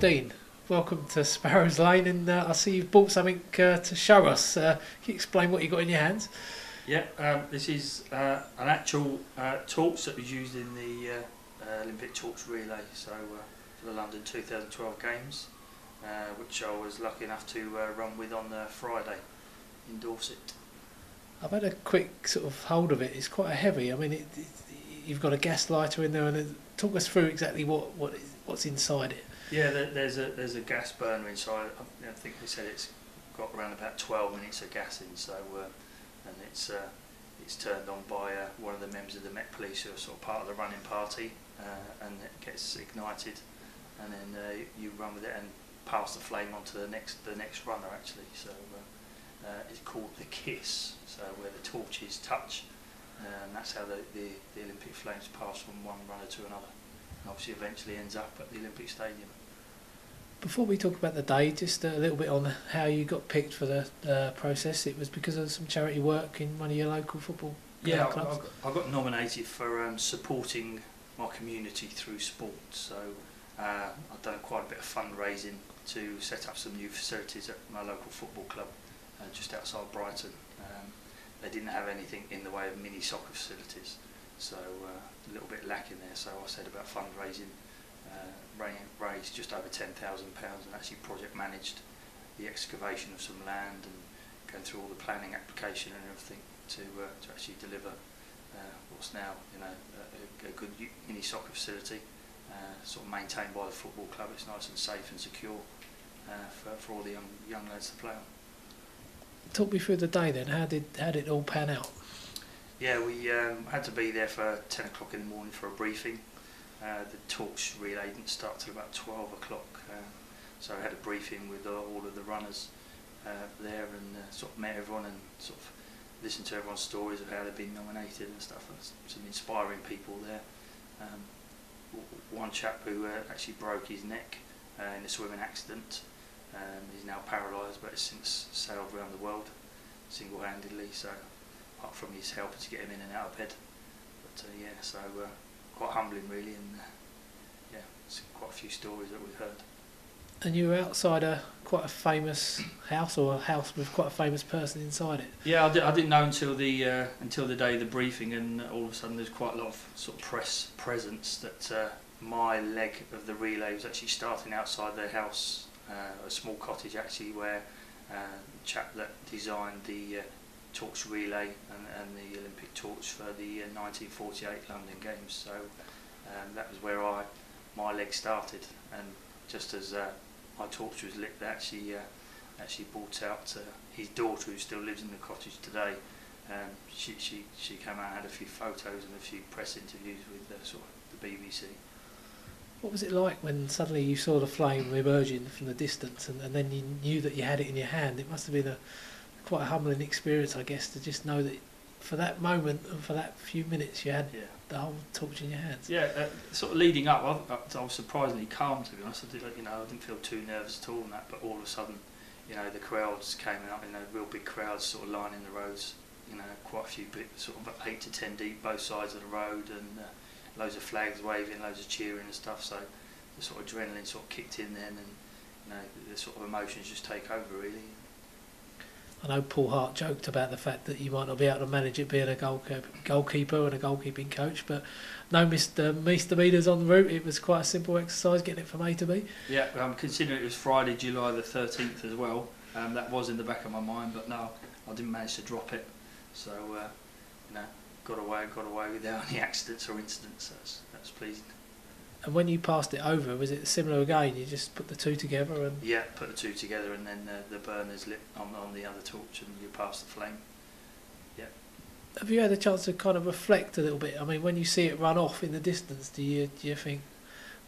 Dean, welcome to Sparrows Lane, and I see you've bought something to show us. Can you explain what you've got in your hands? Yeah, this is an actual torch that was used in the Olympic torch relay, so for the London 2012 Games, which I was lucky enough to run with on Friday in Dorset. I've had a quick sort of hold of it. It's quite heavy. I mean, you've got a gas lighter in there, and talk us through exactly what's inside it. Yeah, there's a gas burner inside. I think they said it's got around about 12 minutes of gas in, so and it's turned on by one of the members of the Met Police who are sort of part of the running party, and it gets ignited, and then you run with it and pass the flame on to the next runner actually. So it's called the kiss. So where the torches touch, and that's how the Olympic flames pass from one runner to another, and obviously eventually ends up at the Olympic Stadium. Before we talk about the day, just a little bit on how you got picked for the process. It was because of some charity work in one of your local football clubs? I got nominated for supporting my community through sport. So I've done quite a bit of fundraising to set up some new facilities at my local football club just outside Brighton. They didn't have anything in the way of mini soccer facilities, so a little bit lacking there. So I said about fundraising. Raised just over £10,000 and actually project managed the excavation of some land and going through all the planning application and everything to actually deliver what's now a good mini soccer facility, sort of maintained by the football club. It's nice and safe and secure for all the young lads to play on. Talk me through the day then. How did it all pan out? Yeah, we had to be there for 10 o'clock in the morning for a briefing. The torch relay didn't start till about 12 o'clock, so I had a briefing with all of the runners there, and sort of met everyone and sort of listened to everyone's stories of how they've been nominated and stuff. There's some inspiring people there. One chap who actually broke his neck in a swimming accident. He's now paralysed, but has since sailed around the world single-handedly, so apart from his helper to get him in and out of bed. But quite humbling really, and it's quite a few stories that we've heard. And you were outside quite a famous house, or a house with quite a famous person inside it. Yeah, I didn't know until the day of the briefing, and all of a sudden there's quite a lot of sort of press presence that my leg of the relay was actually starting outside their house, a small cottage actually, where the chap that designed the torch relay and the Olympic torch for the 1948 London Games. So that was where my leg started, and just as my torch was lit, they actually brought out his daughter, who still lives in the cottage today. She came out and had a few photos and a few press interviews with sort of the BBC. What was it like when suddenly you saw the flame emerging from the distance, and then you knew that you had it in your hand? It must have been quite a humbling experience, I guess, to just know that for that moment and for that few minutes you had the whole torch in your hands. Yeah, sort of leading up, I was surprisingly calm, to be honest. I didn't feel too nervous at all in that, but all of a sudden, the crowds came out, real big crowds sort of lining the roads, quite a few sort of 8 to 10 deep both sides of the road, and loads of flags waving, loads of cheering and stuff. So the sort of adrenaline sort of kicked in then, and the sort of emotions just take over really. I know Paul Hart joked about the fact that you might not be able to manage it being a goalkeeper and a goalkeeping coach, but no misdemeanors en route. It was quite a simple exercise getting it from A to B. Yeah, considering it was Friday, July the 13th as well, that was in the back of my mind, but no, I didn't manage to drop it. So, got away without any accidents or incidents. That's pleasing. And when you passed it over, was it similar again? You just put the two together and... Yeah, put the two together, and then the burner's lit on the other torch, and you pass the flame. Yeah. Have you had a chance to kind of reflect a little bit? I mean, when you see it run off in the distance, do you think,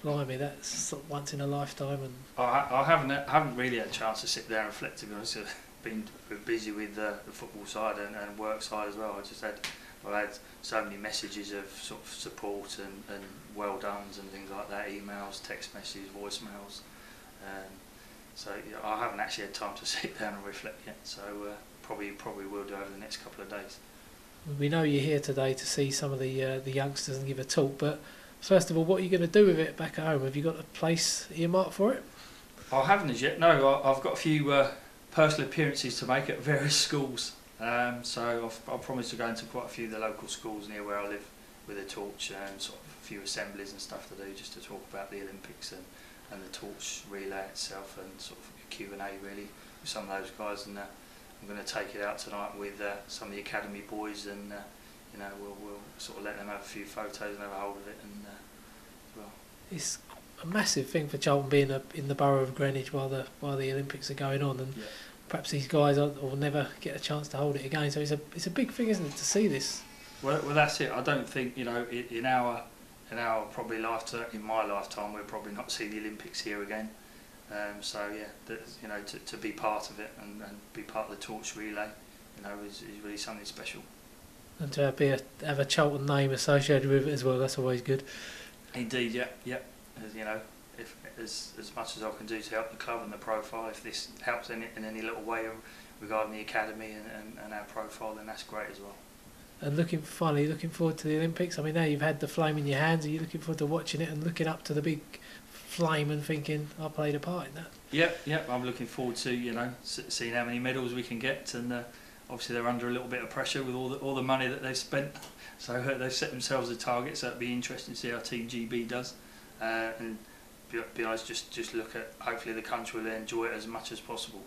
blimey, that's sort of once in a lifetime? And I haven't really had a chance to sit there and reflect, to be honest. I've been busy with the football side and work side as well. I've had so many messages of sort of support and well dones and things like that, emails, text messages, voicemails. So I haven't actually had time to sit down and reflect yet. So probably will do over the next couple of days. We know you're here today to see some of the youngsters and give a talk, but first of all, what are you going to do with it back at home? Have you got a place earmarked for it? I haven't as yet. No, I've got a few personal appearances to make at various schools. So I've promised to go into quite a few of the local schools near where I live with a torch and sort of a few assemblies and stuff to do, just to talk about the Olympics and the torch relay itself, and sort of a Q&A really with some of those guys. And I'm going to take it out tonight with some of the academy boys, and you know, we'll sort of let them have a few photos and have a hold of it. And well, It's a massive thing for Charlton being in the borough of Greenwich while the Olympics are going on, and perhaps these guys will never get a chance to hold it again. So it's a big thing, isn't it, to see this? Well, that's it. I don't think, you know, in our probably lifetime, in my lifetime, we'll probably not see the Olympics here again. So yeah, you know, to be part of it and be part of the torch relay, you know, is really something special. And to have a Charlton name associated with it as well, that's always good. Indeed, yeah. As you know, if as much as I can do to help the club and the profile, if this helps in any little way regarding the academy and our profile, then that's great as well. And looking forward to the Olympics. I mean, now you've had the flame in your hands. Are you looking forward to watching it and looking up to the big flame and thinking, I played a part in that? Yeah. I'm looking forward to, you know, seeing how many medals we can get, and obviously they're under a little bit of pressure with all the money that they've spent. So they've set themselves a target. So it'll be interesting to see how Team GB does, and be honest, just look at, hopefully the country will enjoy it as much as possible.